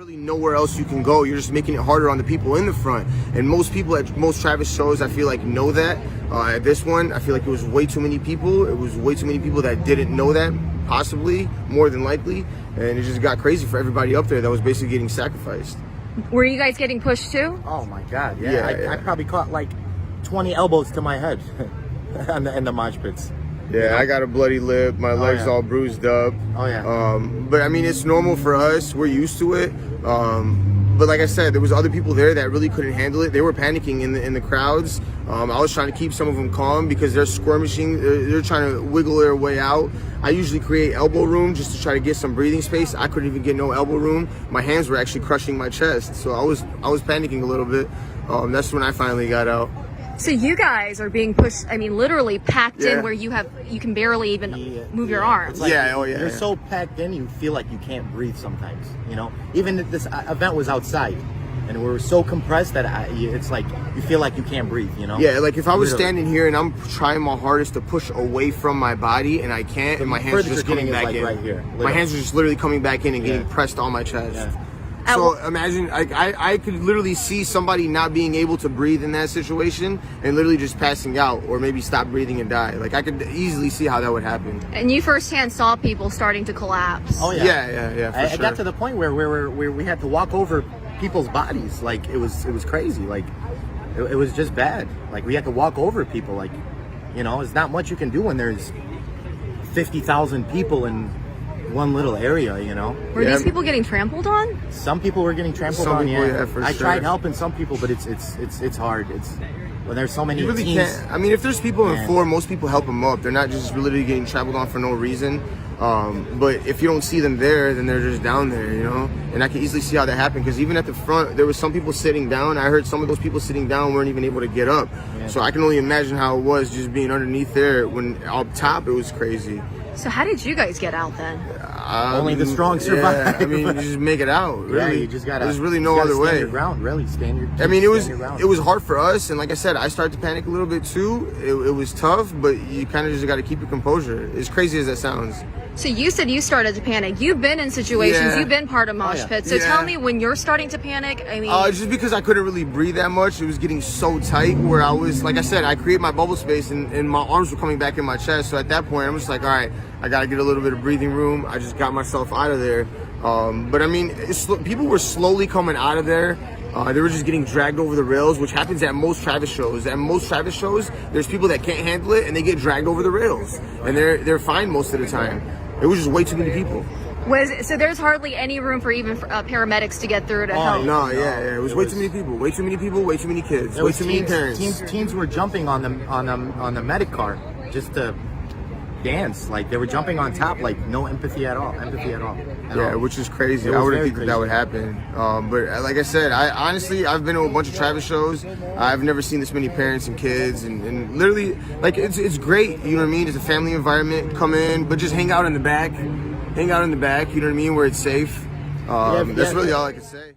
really nowhere else you can go. You're just making it harder on the people in the front. And most people at most Travis shows, I feel like, know that. At this one, I feel like it was way too many people. It was way too many people that didn't know that, possibly, more than likely. And it just got crazy for everybody up there that was basically getting sacrificed. Were you guys getting pushed too? Oh my God, yeah. Yeah, I probably caught like 20 elbows to my head in the mosh pits. Yeah, You know? I got a bloody lip. My legs all bruised up. Oh yeah. But I mean, it's normal for us. We're used to it. But like I said, there was other people there that really couldn't handle it. They were panicking in the crowds. I was trying to keep some of them calm because they're skirmishing. They're trying to wiggle their way out. I usually create elbow room just to try to get some breathing space. I couldn't even get no elbow room. My hands were actually crushing my chest, so I was panicking a little bit. That's when I finally got out. So you guys are being pushed, I mean, literally packed in where you can barely even move your arms. It's like Yeah. You're so packed in, you feel like you can't breathe sometimes. You know, even if this event was outside, and we were so compressed that it's like you feel like you can't breathe. You know? Yeah, like if I was Literally. standing here and I'm trying my hardest to push away from my body and I can't, and my hands are just coming back in. Right here, my hands are just literally coming back in and getting pressed on my chest. Yeah. So imagine, I could literally see somebody not being able to breathe in that situation and literally just passing out or maybe stop breathing and die. Like I could easily see how that would happen. And you firsthand saw people starting to collapse. Oh yeah. Yeah. For I sure. got to the point where we had to walk over people's bodies. Like it was crazy. Like it was just bad. Like we had to walk over people. Like, you know, there's not much you can do when there's 50,000 people in one little area, you know. Were these people getting trampled on? Some people were getting trampled Some on. people, Yeah, for I sure. tried helping some people, but it's hard. It's when there's so many You really teams. can't. I mean, if there's people in Man. four, most people help them up. They're not just literally getting trampled on for no reason. But if you don't see them there, then they're just down there, you know? And I can easily see how that happened because even at the front, there was some people sitting down. I heard some of those people sitting down weren't even able to get up. Yeah. So I can only imagine how it was just being underneath there when up top it was crazy. So how did you guys get out then? Only the strong survive. Yeah, I mean, you just make it out. Really. Yeah, you just gotta. There's really you no gotta other stand way. Your ground, really stand your. I mean, stand your ground. it was hard for us, and like I said, I started to panic a little bit too. It was tough, but you kind of just got to keep your composure. As crazy as that sounds. So you said you started to panic. You've been in situations, Yeah. you've been part of mosh yeah. pits. So Yeah. tell me when you're starting to panic, I mean... Just because I couldn't really breathe that much, it was getting so tight where I was, like I said, I created my bubble space and my arms were coming back in my chest. So at that point, I'm just like, all right, I got to get a little bit of breathing room. I just got myself out of there. But I mean, people were slowly coming out of there. They were just getting dragged over the rails, which happens at most Travis shows. At most Travis shows, there's people that can't handle it and they get dragged over the rails. And they're fine most of the time. It was just way too many people. So there's hardly any room for even paramedics to get through to help. No, yeah. It was way too many people. Way too many people. Way too many kids. There Way was too many parents. Teens were jumping on the medic car just to dance. Like they were jumping on top, like no empathy at all. Yeah, which is crazy. It I was wouldn't very think that would happen. But like I said, I've been to a bunch of Travis shows. I've never seen this many parents and kids, and literally, like it's great. You know what I mean? It's a family environment. Come in, but just hang out in the back. You know what I mean? Where it's safe. That's really all I can say.